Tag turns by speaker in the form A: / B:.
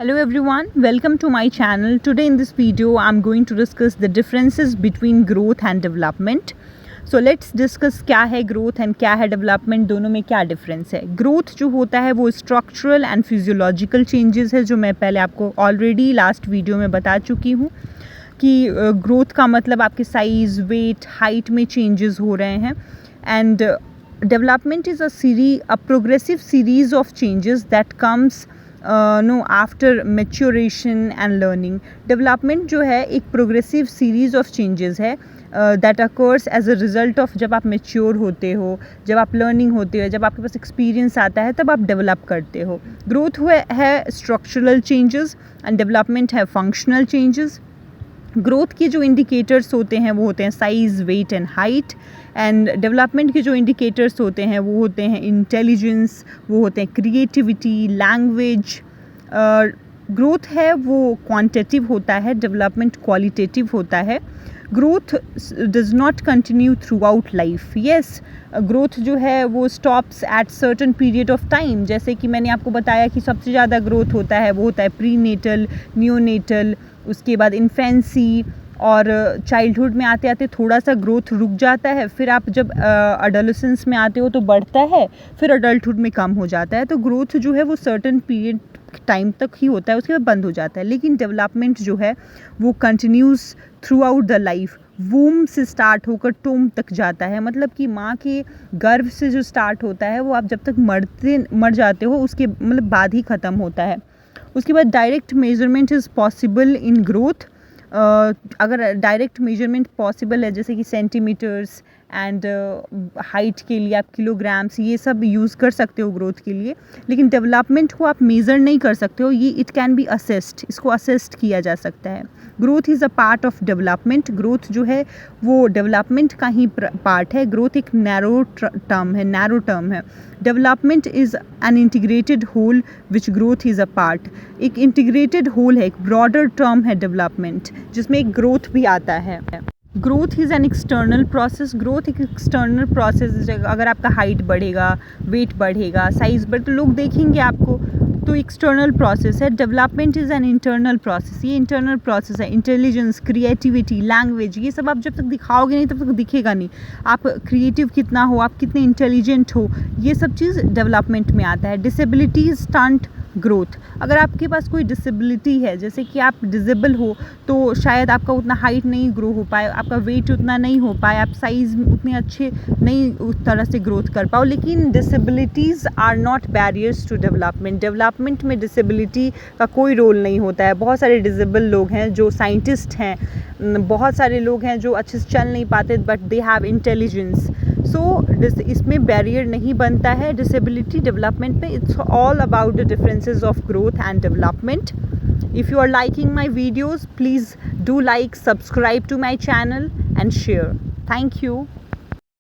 A: Hello everyone, welcome to my channel. Today in this video I'm going to discuss the differences between growth and development. So let's discuss क्या है growth and क्या है development, दोनों में क्या difference है. Growth जो होता है वो structural and physiological changes है, जो मैं पहले आपको already last video में बता चुकी हूँ कि growth का मतलब आपके size, weight, height में changes हो रहे हैं. And development is a progressive series of changes that comes after maturation and learning. Development जो है एक प्रोग्रेसिव सीरीज ऑफ चेंजेस है that occurs as a result of जब आप मेच्योर होते हो, जब आप लर्निंग होते हो, जब आपके पास एक्सपीरियंस आता है, तब आप डेवलप करते हो. ग्रोथ है स्ट्रक्चरल चेंजेस एंड डेवलपमेंट है फंक्शनल चेंजेस. ग्रोथ के जो इंडिकेटर्स होते हैं वो होते हैं size, weight and height. And development के जो इंडिकेटर्स होते हैं वो होते हैं इंटेलिजेंस, वो होते हैं क्रिएटिविटी, लैंग्वेज. ग्रोथ है वो क्वांटिटेटिव होता है, डेवलपमेंट क्वालिटेटिव होता है. Growth does not continue through out life. Yes, growth जो है वो stops at certain period of time. जैसे कि मैंने आपको बताया कि सबसे ज़्यादा ग्रोथ होता है वो होता है प्री नेटल, न्यूनेटल, उसके बाद इन्फेंसी, और चाइल्डहुड में आते आते थोड़ा सा ग्रोथ रुक जाता है. फिर आप जब अडोलेसेंस में आते हो तो बढ़ता है, फिर अडल्टहुड में कम हो जाता है. तो ग्रोथ जो है वो सर्टन पीरियड टाइम तक ही होता है, उसके बाद बंद हो जाता है. लेकिन डेवलपमेंट जो है वो continuous throughout the life. Womb से स्टार्ट होकर टोम तक जाता है, मतलब कि माँ के गर्भ से जो स्टार्ट होता है वो आप जब तक मर जाते हो उसके मतलब बाद ही ख़त्म होता है. उसके बाद direct measurement is possible in growth. अगर डायरेक्ट मेजरमेंट पॉसिबल है जैसे कि सेंटीमीटर्स एंड हाइट के लिए आप किलोग्राम्स, ये सब यूज़ कर सकते हो ग्रोथ के लिए. लेकिन डेवलपमेंट को आप मेज़र नहीं कर सकते हो. ये इट कैन बी असेस्ड, इसको असेस्ड किया जा सकता है. Growth is a part of development. Growth जो है वो डेवलपमेंट का ही पार्ट है. ग्रोथ एक नैरो टर्म है. Development is an integrated whole which growth is a part. एक इंटीग्रेटेड होल है, एक ब्रॉडर टर्म है डेवलपमेंट, जिसमें एक ग्रोथ भी आता है. Growth is an external process. Growth एक एक्सटर्नल प्रोसेस. अगर आपका हाइट बढ़ेगा, वेट बढ़ेगा, साइज़ बढ़े तो लोग देखेंगे आपको, तो एक्सटर्नल प्रोसेस है. Development is an internal process. ये इंटरनल प्रोसेस है. इंटेलिजेंस, क्रिएटिविटी, लैंग्वेज, ये सब आप जब तक दिखाओगे नहीं तब तक दिखेगा नहीं. आप क्रिएटिव कितना हो, आप कितने इंटेलिजेंट हो, ये सब चीज़ डेवलपमेंट में आता है. Disabilities stunt growth. अगर आपके पास कोई डिसेबिलिटी है, जैसे कि आप डिसेबल हो, तो शायद आपका उतना हाइट नहीं ग्रो हो पाए, आपका वेट उतना नहीं हो पाए, आप साइज़ उतने अच्छे नहीं उस तरह से ग्रोथ कर पाओ. लेकिन disabilities are not barriers to development. Development में डिसेबिलिटी का कोई रोल नहीं होता है. बहुत सारे डिसेबल लोग हैं जो साइंटिस्ट हैं, बहुत सारे लोग हैं जो अच्छे से चल नहीं पाते बट दे हैव इंटेलिजेंस. सो इसमें बैरियर नहीं बनता है डिसेबिलिटी डेवलपमेंट में. It's all about the differences of growth and development. If you are liking my videos, please do like, subscribe to my channel and share. Thank you.